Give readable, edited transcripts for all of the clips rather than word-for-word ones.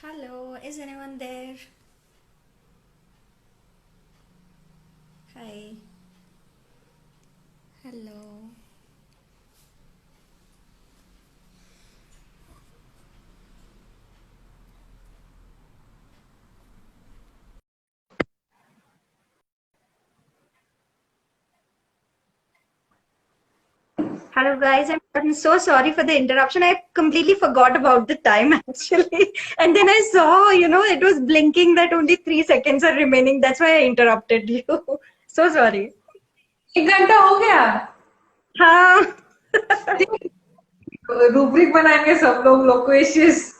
Hello, is anyone there? Hi. Hello. Hello, guys. I'm so sorry for the interruption. I completely forgot about the time actually. And then I saw, it was blinking that only 3 seconds are remaining. That's why I interrupted you. So sorry. 1 घंटा हो गया। हाँ. ठीक, rubric बनाएंगे सब लोग loquacious.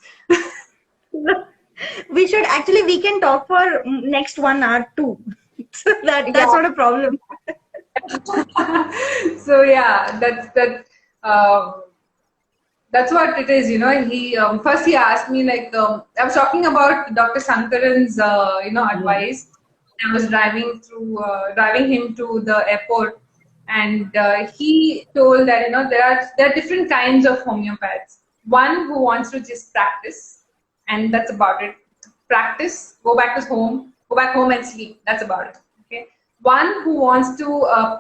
We can talk for next 1 hour too. So that's Yeah. not a problem. So yeah, um, that's what it is. He first he asked me like I was talking about Dr. Sankaran's Yeah. advice. I was driving him to the airport, and he told that there are different kinds of homeopaths. One who wants to just practice, and that's about it. Practice, go back home and sleep. That's about it. Okay. One who wants to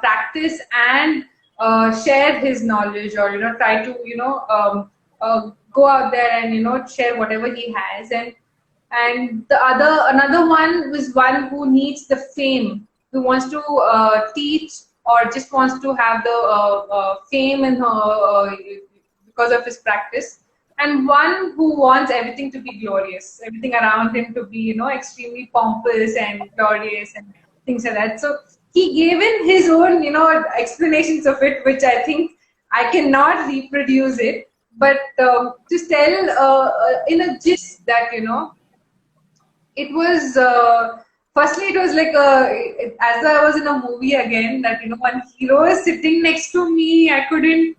practice and share his knowledge, or try to go out there and share whatever he has. And the other another one was one who needs the fame, who wants to teach, or just wants to have the fame in her because of his practice. And one who wants everything to be glorious, everything around him to be extremely pompous and glorious and things like that. So he gave in his own explanations of it, which I think I cannot reproduce it, but just tell in a gist that it was firstly it was like as I was in a movie again, that one hero is sitting next to me. I couldn't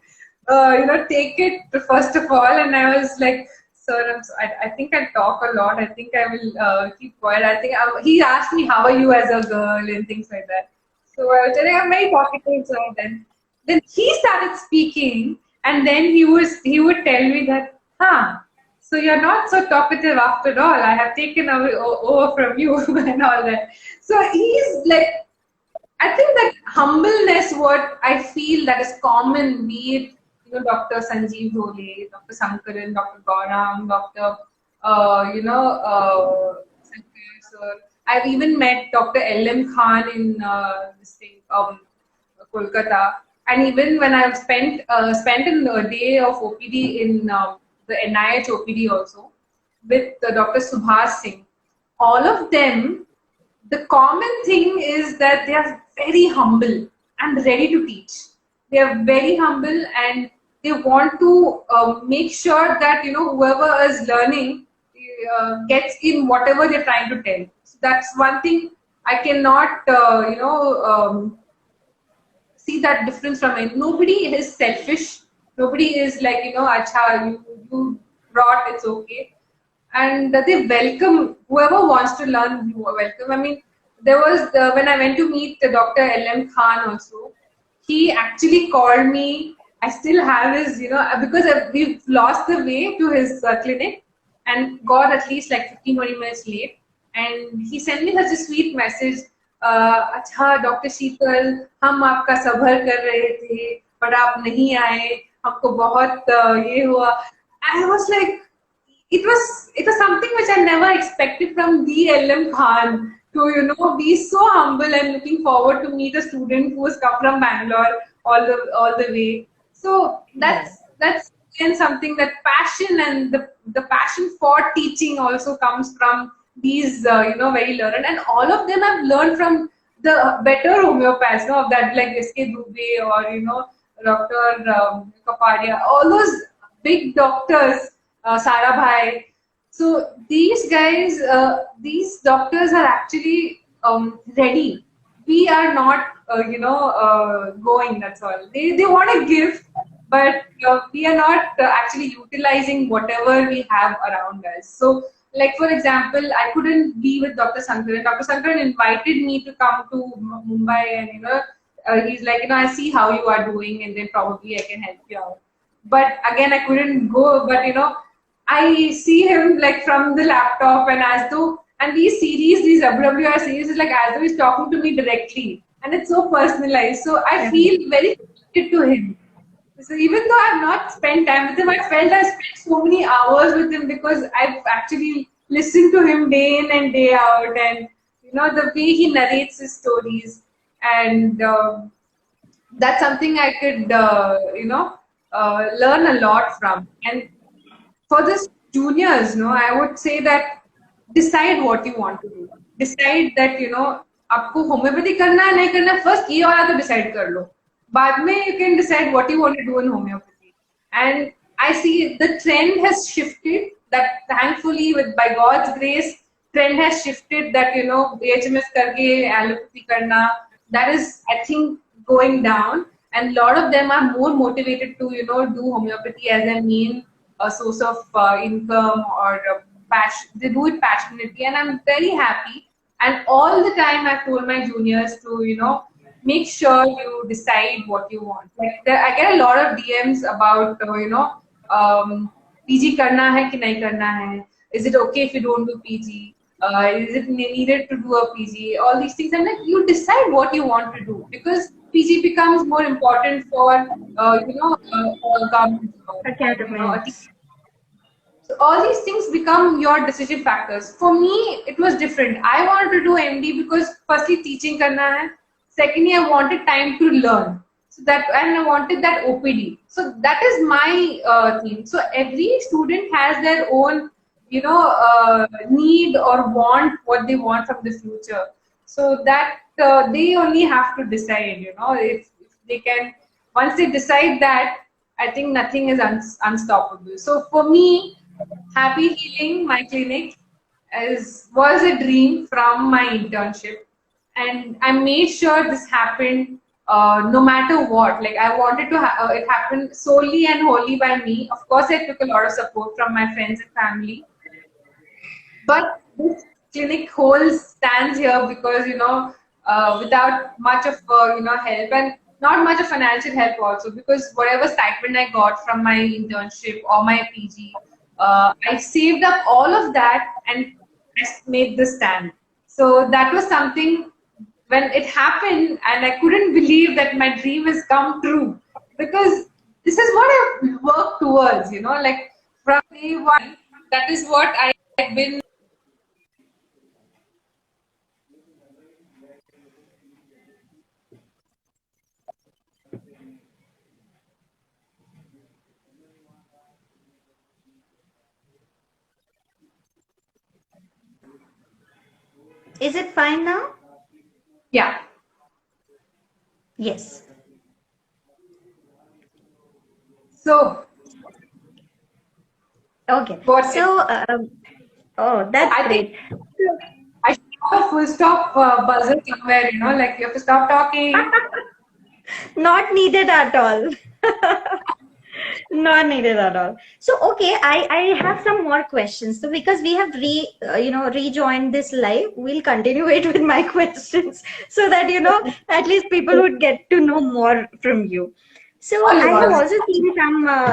take it first of all, and I was like, sir, I think I talk a lot. I think I will keep quiet. I think he asked me, how are you as a girl, and things like that. So I was telling, I'm very talkative. So then he started speaking, and then he would tell me that, huh, so you're not so talkative after all. I have taken over from you and all that. So he's like, I think that humbleness, what I feel that is common, be it Dr. Sanjeev Dhole, Dr. Sankaran, Dr. Gaurang, Dr. Sankar sir. I've even met Dr. L.M. Khan in this thing, Kolkata, and even when I've spent a day of OPD in the NIH OPD also with Dr. Subhas Singh, all of them, the common thing is that they are very humble and ready to teach. They are very humble, and they want to make sure that whoever is learning gets in whatever they're trying to tell. So that's one thing I cannot see that difference from it. Nobody is selfish. Nobody is like, acha, you brought, it's okay. And they welcome whoever wants to learn, you are welcome. I mean, there was when I went to meet Dr. L.M. Khan also, he actually called me. I still have his, because we've lost the way to his clinic and got at least like 15-20 minutes late. And he sent me such a sweet message. अच्छा doctor शीतल, हम आपका सबर कर रहे थे पर आप नहीं आए, हमको बहुत ये हुआ. I was like, it was something which I never expected from the L.M. Khan, to be so humble and looking forward to meet a student who has come from Bangalore all the way. So Yeah. that's again something, that passion, and the passion for teaching also comes from these very learned, and all of them have learned from the better homeopaths, of that, like S.K. Dubey, or Dr. Kapadia, all those big doctors, Sarabhai. So these guys, these doctors are actually ready. We are not, going. That's all. They want to give, but we are not actually utilizing whatever we have around us. So, like for example, I couldn't be with Dr. Sankaran. Dr. Sankaran invited me to come to Mumbai, and he's like, I see how you are doing, and then probably I can help you out. But again, I couldn't go. But I see him like from the laptop, and as though, and these series, these WWR series is like as though he's talking to me directly, and it's so personalized. So I feel very connected to him. So even though I've not spent time with him, I felt I spent so many hours with him because I've actually listened to him day in and day out, and the way he narrates his stories, and that's something I could learn a lot from. And for this juniors, I would say that decide what you want to do. Decide that आपको homeopathy करना है नहीं करना, first ये वाला तो decide कर लो, बाद में you can decide what you want to do in homeopathy. And I see the trend has shifted, that thankfully by God's grace trend has shifted, that BHMS करके allopathy करना, that is I think going down, and a lot of them are more motivated to do homeopathy as a main source of income, or passion. They do it passionately, and I'm very happy. And all the time I've told my juniors to make sure you decide what you want. Like I get a lot of DMs about PG karna hai ki nahi karna hai, is it okay if you don't do PG, is it needed to do a PG, all these things. I'm like, you decide what you want to do, because PG becomes more important for government Academy. So all these things become your decision factors. For me, it was different. I wanted to do MD because firstly teaching karna hai. Secondly, I wanted time to learn. So that, and I wanted that OPD. So that is my theme. So every student has their own, need or want what they want from the future. So that they only have to decide. If they can, once they decide that, I think nothing is unstoppable. So for me, Happy Healing, my clinic, was a dream from my internship, and I made sure this happened no matter what. Like I wanted to it happen solely and wholly by me. Of course, I took a lot of support from my friends and family, but this clinic stands here because without much of help, and not much of financial help also, because whatever stipend I got from my internship or my PG, I saved up all of that and I made this stand. So that was something, when it happened, and I couldn't believe that my dream has come true, because this is what I've worked towards, like from day one. That is what I've been. Is it fine now? Yeah. Yes. So. Okay. What's So, oh, that's I great. think I should have a full stop buzzer somewhere, like you have to stop talking. Not needed at all. Not needed at all. So, okay, I have some more questions. So, because we have rejoined this live, we'll continue it with my questions so that at least people would get to know more from you. So, I have also seen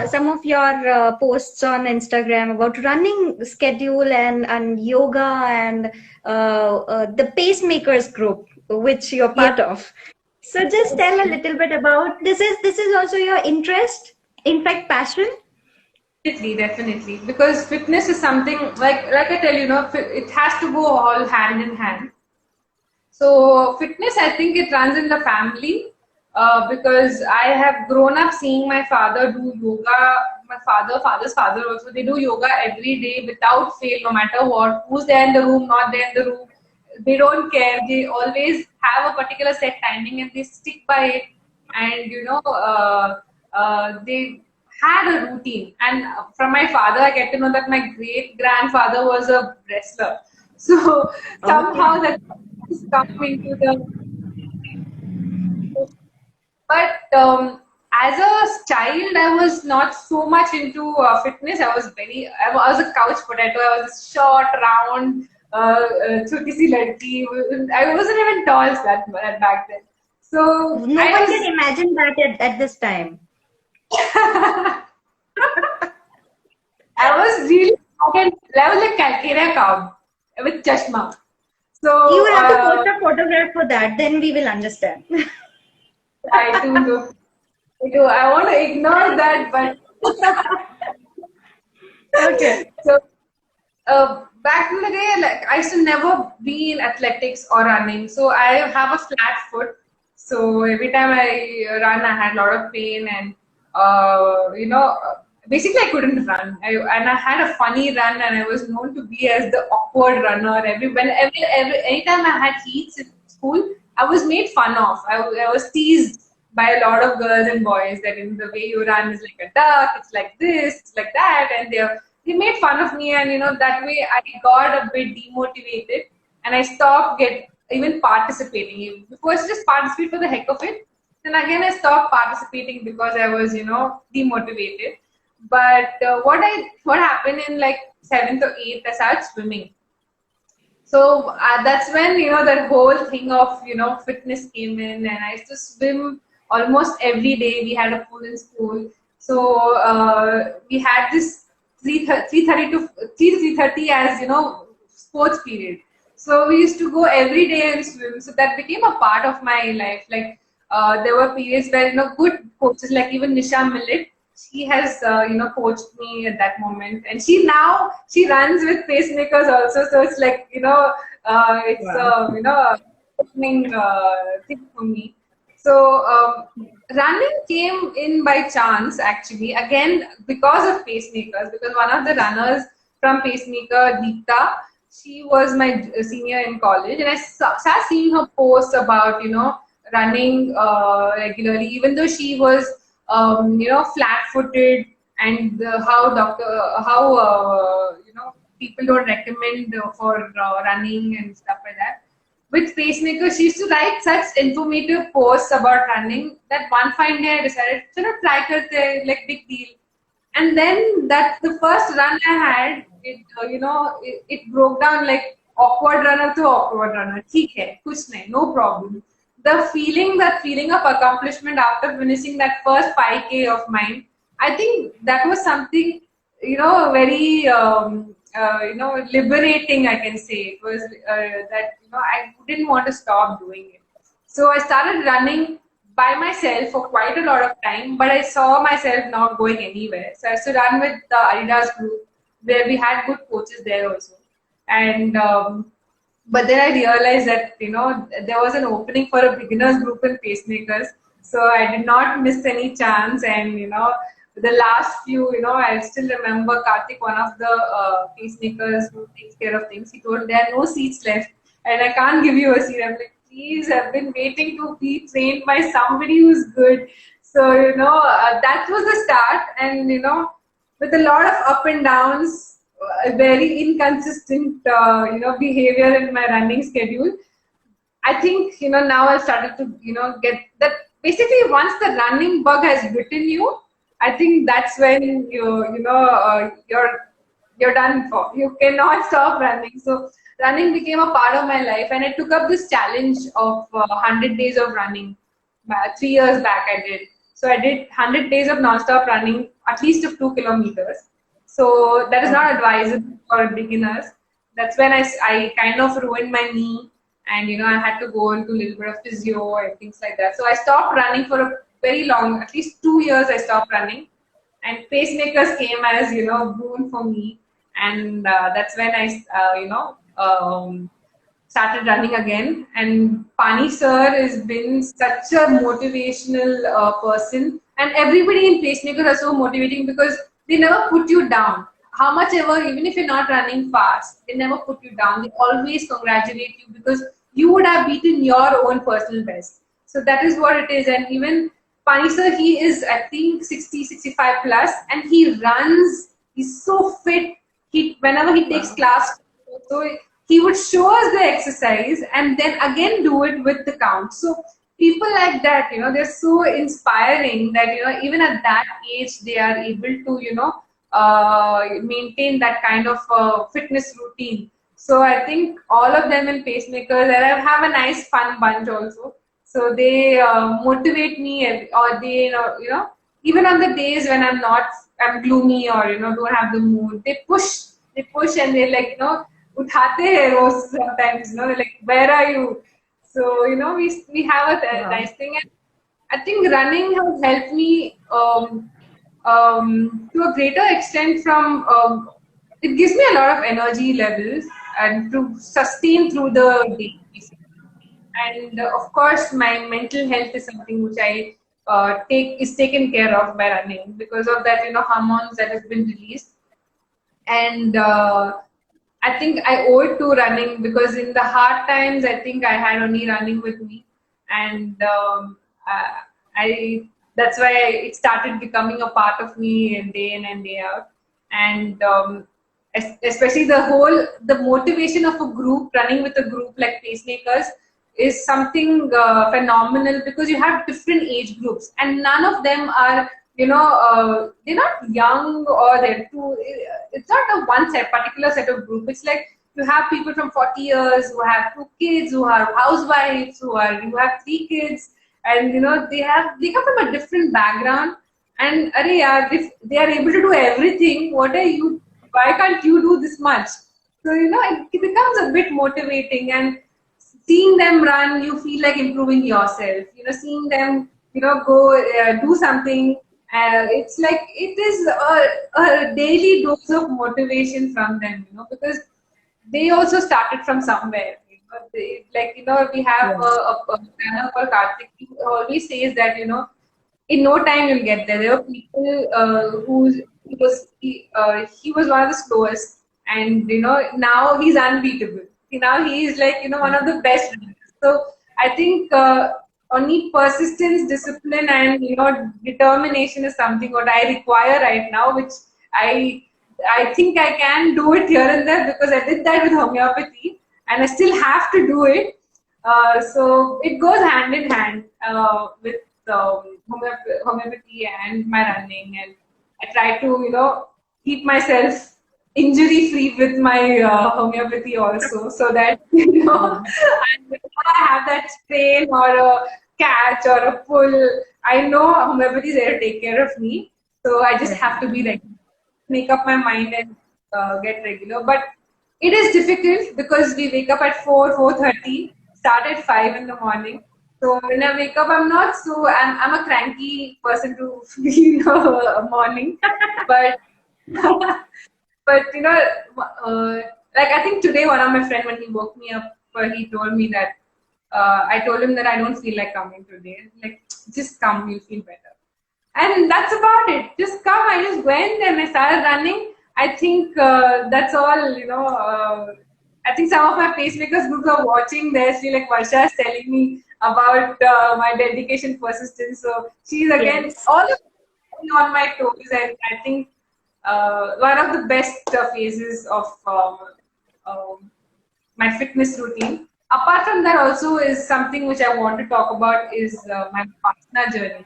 some of your posts on Instagram about running schedule and yoga and the pacemakers group, which you're part of. So just tell a little bit about this. Is also your interest, in fact, passion? Definitely. Because fitness is something like I tell it has to go all hand in hand. So fitness, I think it runs in the family, because I have grown up seeing my father do yoga. My father's father also, they do yoga every day without fail, no matter what, who's there in the room, not there in the room. They don't care. They always have a particular set timing and they stick by it. And they had a routine. And from my father, I get to know that my great grandfather was a wrestler. So somehow that is coming into the. But as a child, I was not so much into fitness. I was a couch potato. I was a short, round, छोटी सी लड़की. I wasn't even tall back then. So no one can imagine that at this time. I was really and I was like Calcarea cow with chashma. You So will have to post a photograph for that, then we will understand. I too look. I want to ignore that, but Okay. so back in the day, like I used to never be in athletics or running. So I have a flat foot. So every time I run, I had a lot of pain, and basically I couldn't run. And I had a funny run, and I was known to be as the awkward runner. Anytime I had heats in school, I was made fun of. I was teased by a lot of girls and boys that in the way you run is like a duck, it's like this, it's like that, and they made fun of me, and that way I got a bit demotivated, and I stopped get even participating. Before I used to just participate for the heck of it, then again I stopped participating because I was demotivated. But what happened in like seventh or eighth, I started swimming. So that's when that whole thing of fitness came in, and I used to swim almost every day. We had a pool in school, so we had this 3:30 to 3:30 as sports period. So we used to go every day and swim. So that became a part of my life. Like there were periods where good coaches like even Nisha Millet, she has coached me at that moment, and she runs with pacemakers also. So it's like it's Wow. a opening thing for me. So running came in by chance, actually, again because of pacemakers, because one of the runners from pacemaker, Deepta, she was my senior in college, and I started seeing her posts about running regularly, even though she was flat-footed, and how people don't recommend for running and stuff like that. With Pacemaker, she used to write such informative posts about running that one fine day I decided, try karte, like big deal. And then that the first run I had, it broke down like awkward runner to awkward runner. ठीक है, कुछ नहीं, no problem. That feeling of accomplishment after finishing that first 5K of mine, I think that was something, very, liberating, I can say. It was that, I didn't want to stop doing it. So I started running by myself for quite a lot of time, but I saw myself not going anywhere. So I used to run with the Adidas group, where we had good coaches there also. And but then I realized that there was an opening for a beginners group in pacemakers, so I did not miss any chance. And the last few, I still remember Karthik, one of the pacemakers who takes care of things. He told there are no seats left, and I can't give you a seat. I'm like, please, I've been waiting to be trained by somebody who's good. So that was the start, and with a lot of up and downs, a very inconsistent, behavior in my running schedule. I think now I've started to get that. Basically, once the running bug has bitten you, I think that's when you're done for. You cannot stop running. So running became a part of my life, and I took up this challenge of 100 days of running. 3 years back, I did. So I did 100 days of non-stop running, at least of 2 kilometers. So that is not advisable for beginners. That's when I kind of ruined my knee, and I had to go into a little bit of physio and things like that. So I stopped running for a very long, at least 2 years. I stopped running, and pacemakers came as boon for me, and that's when I started running again. And Pani sir has been such a motivational person, and everybody in Pacemaker are so motivating because they never put you down. How much ever, even if you're not running fast, they never put you down. They always congratulate you because you would have beaten your own personal best. So that is what it is. And even Pani sir, he is I think 60, 65 plus, and he runs. He's so fit. He whenever he takes Wow. class, so he would show us the exercise and then again do it with the count. So people like that, they're so inspiring that even at that age they are able to maintain that kind of fitness routine. So I think all of them in pacemakers, and I have a nice fun bunch also. So they motivate me, or they even on the days when I'm gloomy or don't have the mood, they push and they like uthate hai roz sometimes, they're like, where are you? So we have a Wow. nice thing, and I think running has helped me to a greater extent from it gives me a lot of energy levels and to sustain through the day, basically. And of course, my mental health is something which I take is taken care of by running because of that, hormones that have been released. And I think I owe it to running because in the hard times, I think I had only running with me, and I that's why it started becoming a part of me day in and day out. And especially the motivation of a group running with a group like pacemakers is something phenomenal because you have different age groups and none of them are they're not young or they're too it's not a one set particular set of group. It's like you have people from 40 years who have 2 kids, who are housewives, who have 3 kids, and they come from a different background. And arey yaar, if they are able to do everything, what are you? Why can't you do this much? So it becomes a bit motivating, and seeing them run, you feel like improving yourself. Seeing them, go do something. It's like it is a daily dose of motivation from them. Because they also started from somewhere. We have Yes. a planner called Karthik. He always says that in no time you'll get there. There were people he was one of the slowest, and now he's unbeatable. Now he is like one of the best runners. So I think only persistence, discipline, and determination is something what I require right now, which I I think I can do it here and there because I did that with homeopathy, and I still have to do it. So it goes hand in hand with homeopathy and my running, and I try to keep myself injury free with my homeopathy also, so that whenever I have that strain or a catch or a pull, I know homeopathy is there to take care of me. So I just have to be regular, make up my mind and get regular. But it is difficult because we wake up at 4:30, start at 5 in the morning. So when I wake up, I'm a cranky person to feel morning, but but like I think today one of my friend when he woke me up, he told me that I told him that I don't feel like coming today. Like just come, you'll feel better. And that's about it. Just come. I just went and I started running. I think that's all. I think some of my pacemakers groups are watching this. Like Varsha is telling me about my dedication, persistence. So she's again Yes. all of on my toes, and I think one of the best phases of my fitness routine. Apart from that, also is something which I want to talk about is my Vipassana journey.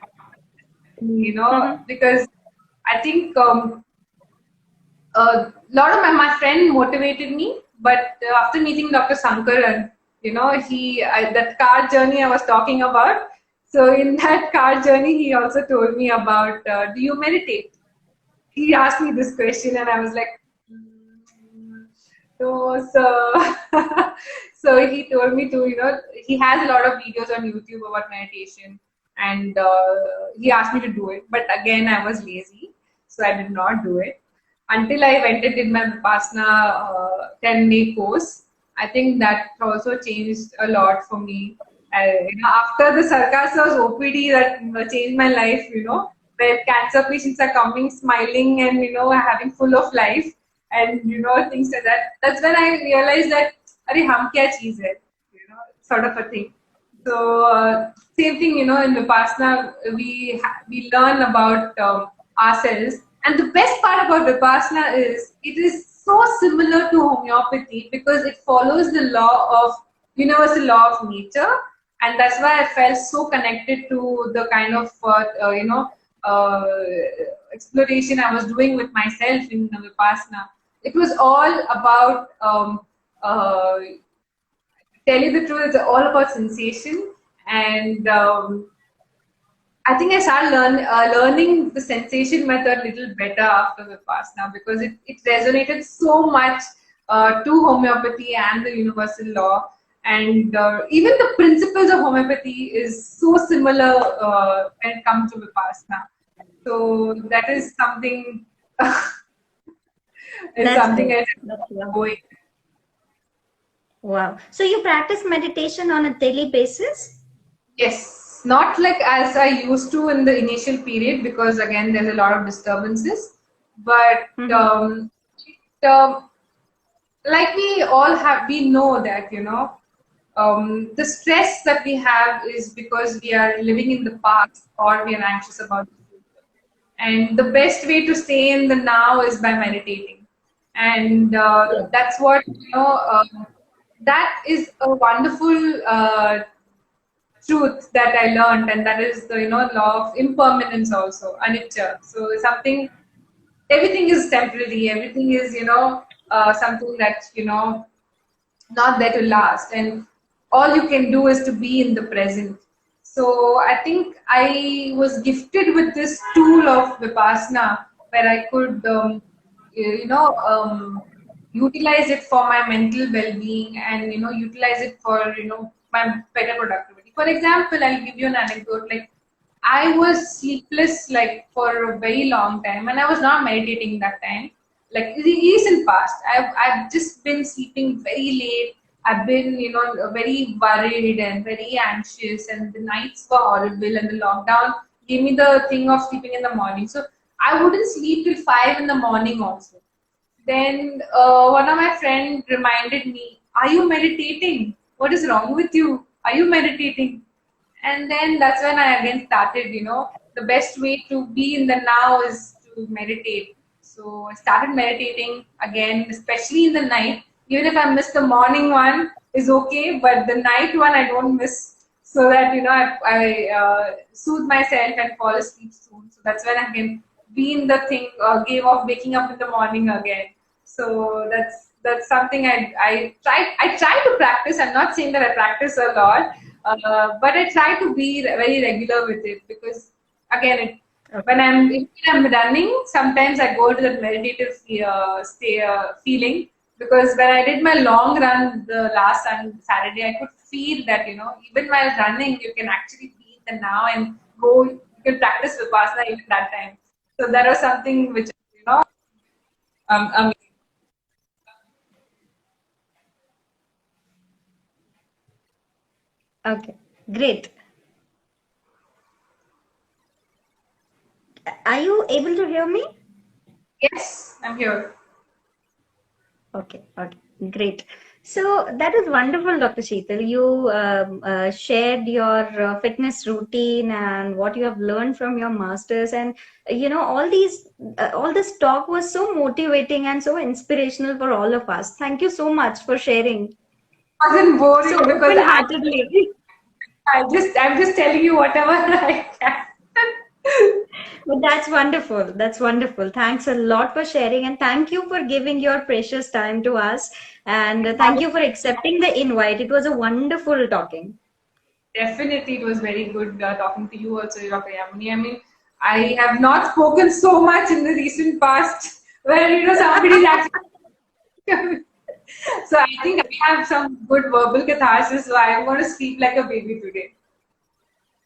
Mm-hmm. Because I think a lot of my friend motivated me, but after meeting Dr. Sankaran, that car journey I was talking about. So in that car journey, he also told me about, do you meditate? He asked me this question, and I was like, no, so so he told me to, he has a lot of videos on YouTube about meditation, and he asked me to do it. But again, I was lazy, so I did not do it until I went and did my Vipassana 10-day course. I think that also changed a lot for me. After the Sarkar OPD, that changed my life. Where cancer patients are coming, smiling, and having full of life, and things like that. That's when I realized that, "Arey, hum kya cheez hai?" Sort of a thing. So same thing, in Vipassana, we learn about ourselves. And the best part about Vipassana is it is so similar to homeopathy because it follows the law of universal law of nature, and that's why I felt so connected to the kind of exploration I was doing with myself in Vipassana. It was all about tell you the truth, it's all about sensation, and I think I started learning the sensation method a little better after Vipassana because it resonated so much to homeopathy and the universal law. And even the principles of homeopathy is so similar when it comes to Vipassana. So that is something, is That's something great. I That's going. lovely. Wow. So you practice meditation on a daily basis? Yes, not like as I used to in the initial period because again there's a lot of disturbances. But Mm-hmm. um, like we know that the stress that we have is because we are living in the past or we are anxious about the future. And the best way to stay in the now is by meditating. And Yeah. that's what that is a wonderful truth that I learned, and that is the law of impermanence also, anicca. So something, everything is temporary. Everything is something that not there to last, and all you can do is to be in the present. So I think I was gifted with this tool of Vipassana where I could utilize it for my mental well-being and utilize it for my better productivity. For example, I'll give you an anecdote. Like I was sleepless like for a very long time, and I was not meditating that time. Like the recent past, I've just been sleeping very late. I've been very worried and very anxious, and the nights were horrible. And the lockdown gave me the thing of sleeping in the morning, so I wouldn't sleep till 5 in the morning also. Then one of my friends reminded me, "Are you meditating? What is wrong with you? Are you meditating?" And then that's when I again started, the best way to be in the now is to meditate. So I started meditating again, especially in the night. Even if I miss the morning one, is okay, but the night one I don't miss, so that I soothe myself and fall asleep soon. So that's when I can be in the game of waking up in the morning again. So that's something I try to practice. I'm not saying that I practice a lot, but I try to be very regular with it because again, Okay. if I'm running, sometimes I go to that meditative feeling because when I did my long run the last Saturday, I could feel that even while running, you can actually be in the now and go. You can practice vipassana even that time. So that was something which um, Okay. Great. Are you able to hear me? yes, I'm here. Okay, okay, great. So that is wonderful, Dr. Sheetal. You shared your fitness routine and what you have learned from your masters, and all this talk was so motivating and so inspirational for all of us. Thank you so much for sharing Wasn't so boring because open-heartedly. I'm just telling you whatever I can. But that's wonderful. That's wonderful. Thanks a lot for sharing, and thank you for giving your precious time to us. And thank you for accepting the invite. It was a wonderful talking. Definitely, it was very good talking to you also, Dr. Yamini. I mean, I have not spoken so much in the recent past where somebody's actually. So I think I have some good verbal catharsis. So I'm going to sleep like a baby today.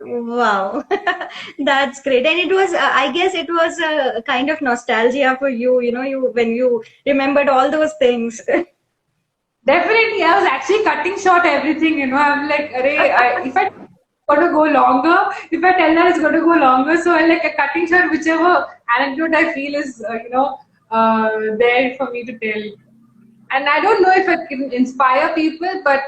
Wow, that's great. And it was, I guess, it was a kind of nostalgia for you. You when you remembered all those things. Definitely, I was actually cutting short everything. I'm like, array, if I going to go longer, if I tell that it's going to go longer, so I like cutting short whichever anecdote I feel is, there for me to tell. And I don't know if I can inspire people, but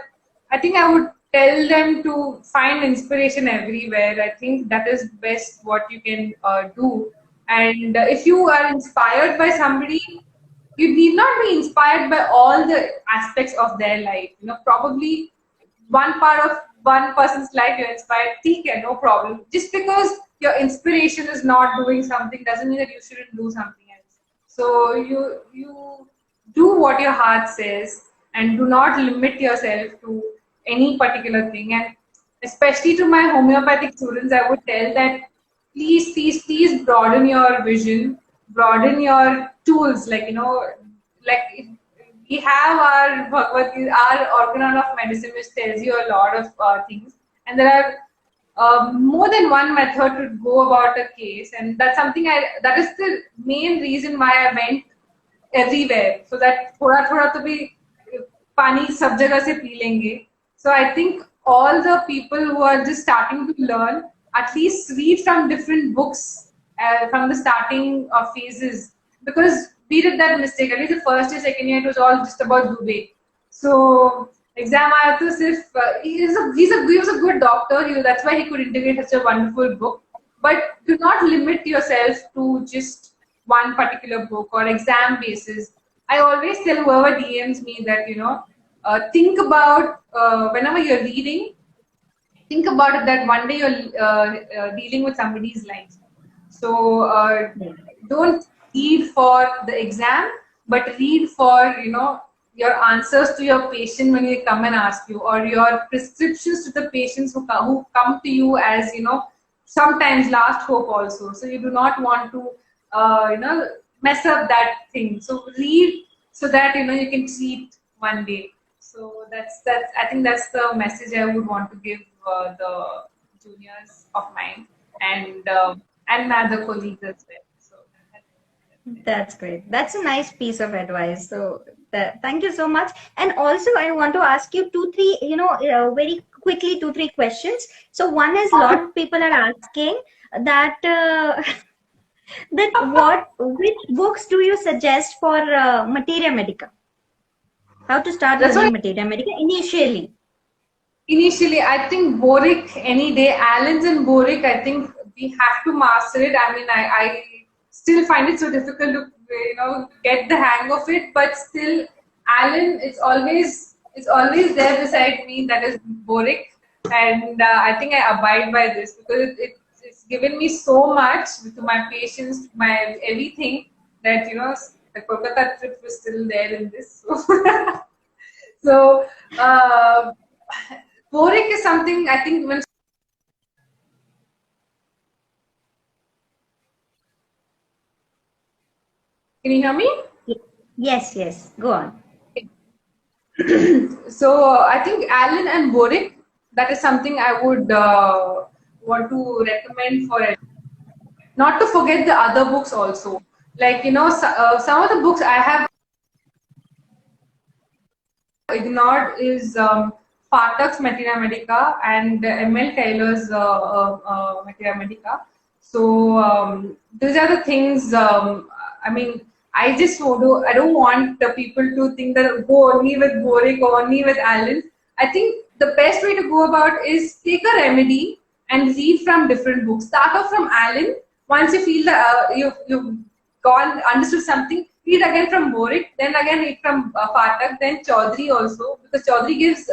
I think I would tell them to find inspiration everywhere. I think that is best what you can do. And if you are inspired by somebody, you need not be inspired by all the aspects of their life. Probably one part of one person's life you're inspired, okay, no problem. Just because your inspiration is not doing something doesn't mean that you shouldn't do something else. So you do what your heart says and do not limit yourself to any particular thing. And especially to my homeopathic students, I would tell that please broaden your vision, broaden your tools. Like, like we have our Bhagavad Gita, our organon of medicine, which tells you a lot of things, and there are more than one method to go about a case, and that's something that is the main reason why I went everywhere, so that थोड़ा थोड़ा तो भी पानी सब जगह से P लेंगे. So I think all the people who are just starting to learn, at least read from different books from the starting phases, because we did that mistake. At least the first year, second year, it was all just about Dubey. So exam आया तो सिर्फ he was a good doctor. That's why he could integrate such a wonderful book. But do not limit yourself to just one particular book or exam basis. I always tell whoever DMs me that, think about whenever you're reading, think about it that one day you're dealing with somebody's life. So don't read for the exam, but read for, your answers to your patient when they come and ask you, or your prescriptions to the patients who come to you as, sometimes last hope also. So you do not want to, mess up that thing. So read so that, you can treat one day. So that's I think that's the message I would want to give the juniors of mine and my other colleagues as well. So That's great. That's a nice piece of advice. So thank you so much. And also, I want to ask you two, three, very quickly, two, three questions. So one is, a lot of people are asking that which books do you suggest for Materia Medica? How to start learning Materia Medica initially? Initially, I think Boric any day. Allen's and Boric, I think we have to master it. I mean, I still find it so difficult to get the hang of it, but still, Allen is always there beside me. That is Boric, and I think I abide by this because it's given me so much to my patients, to my everything, that the Kolkata trip was still there in this. So Boric is something I think when. Can you hear me? Yes. Go on. So I think Allen and Boric, that is something I would want to recommend for it. Not to forget the other books also. Like, some of the books I have ignored is Phatak's Materia Medica and M.L. Taylor's Materia Medica. So these are the things, I mean, I don't want the people to think that go only with Boric or only with Allen. I think the best way to go about is take a remedy and read from different books. Start off from Allen. Once you feel that you've understood something, read again from Boric, then again read from Phatak, then Chaudhary also, because Chaudhary gives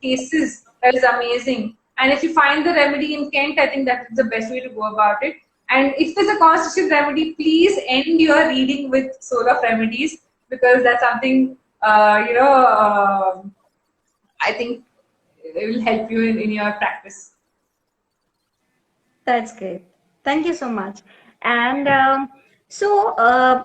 cases that is amazing. And if you find the remedy in Kent, I think that is the best way to go about it. And if there's a constitutional remedy, please end your reading with Soul of Remedies, because that's something, I think it will help you in your practice. That's great. Thank you so much. And so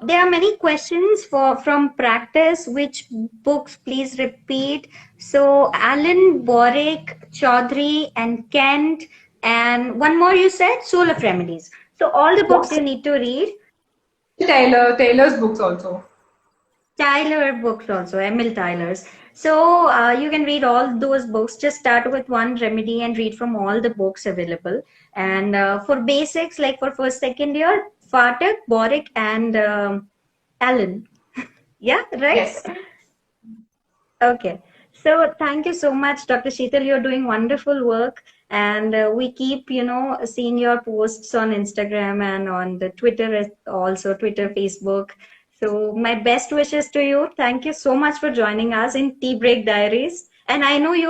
there are many questions from practice. Which books, please repeat? So Allen, Boric, Chaudhary, and Kent, and one more you said, Soul of Remedies. So all the books you need to read. Taylor's books also. Tyler books also, Emil Tyler's. So you can read all those books. Just start with one remedy and read from all the books available. And for basics, like for first, second year, Phatak, Boric, and Allen. Yeah, right? Yes. Okay. So thank you so much, Dr. Sheetal. You're doing wonderful work. And we keep, seeing your posts on Instagram and on the Twitter, also Twitter, Facebook. So my best wishes to you. Thank you so much for joining us in Tea Break Diaries. And I know you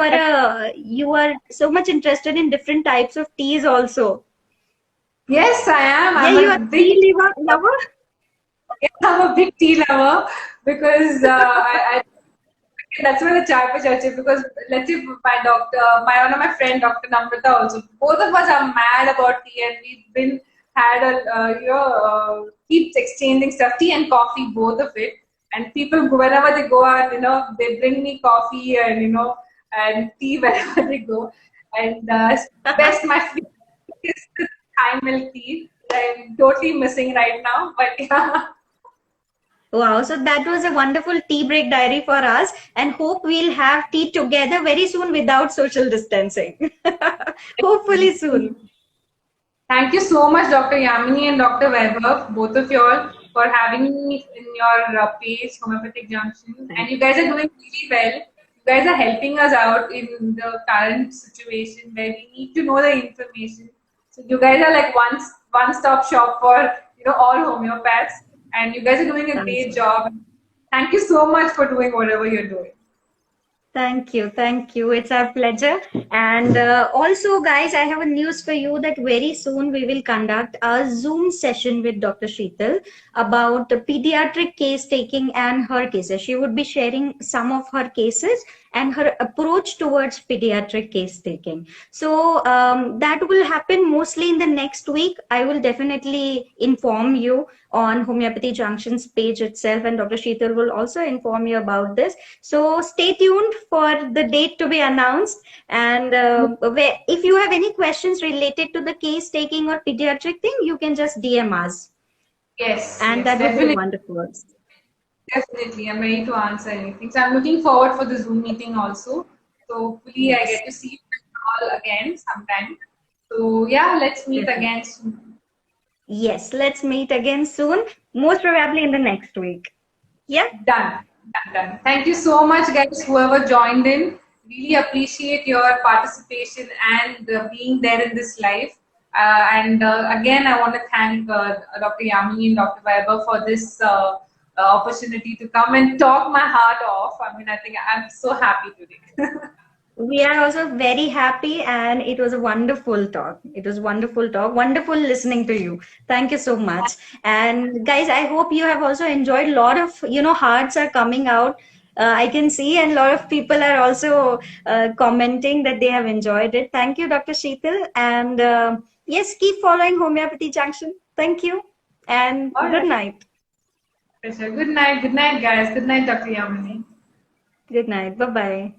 are so much interested in different types of teas also. Yes, I am. Yeah, you are a tea lover? Yes, I'm a big tea lover because that's why the chai pe charche, because let's say one of my friend, Dr. Namrata also, both of us are mad about tea, and we've been had keeps exchanging stuff, tea and coffee, both of it. And people, whenever they go out, they bring me coffee and and tea wherever they go. And best my favorite is the Thai milk tea. I'm totally missing right now, but yeah. Wow, so that was a wonderful tea break diary for us, and hope we'll have tea together very soon without social distancing. Hopefully soon. Thank you so much, Dr. Yamini and Dr. Weber, both of y'all, for having me in your page, Homeopathic Junction. And you guys are doing really well. You guys are helping us out in the current situation where we need to know the information. So you guys are like one-stop shop for all homeopaths, and you guys are doing a great job. Thank you so much for doing whatever you're doing. Thank you. Thank you. It's our pleasure. And also, guys, I have a news for you that very soon we will conduct a Zoom session with Dr. Sheetal about the pediatric case taking and her cases. She would be sharing some of her cases and her approach towards pediatric case taking. So that will happen mostly in the next week. I will definitely inform you on Homeopathy Junction's page itself, and Dr. Sheetal will also inform you about this. So stay tuned for the date to be announced. And if you have any questions related to the case taking or pediatric thing, you can just DM us. Yes. And yes, that would be wonderful. Definitely, I'm ready to answer anything. So I'm looking forward for the Zoom meeting also. So hopefully I get to see you all again sometime. So yeah, let's meet again soon. Yes, let's meet again soon. Most probably in the next week. Yeah. Done. Done. Thank you so much, guys, whoever joined in. Really appreciate your participation and being there in this live. And again, I want to thank Dr. Yamini and Dr. Weber for this opportunity to come and talk my heart off. I mean, I think I'm so happy today. We are also very happy, and it was a wonderful talk. It was wonderful talk. Wonderful listening to you. Thank you so much. And guys, I hope you have also enjoyed. A lot of hearts are coming out. I can see, and a lot of people are also commenting that they have enjoyed it. Thank you, Dr. Sheetal. And yes, keep following Homeopathy Junction. Thank you, and good night. Good night. Good night, guys. Good night, Dr. Yamini. Good night. Bye-bye.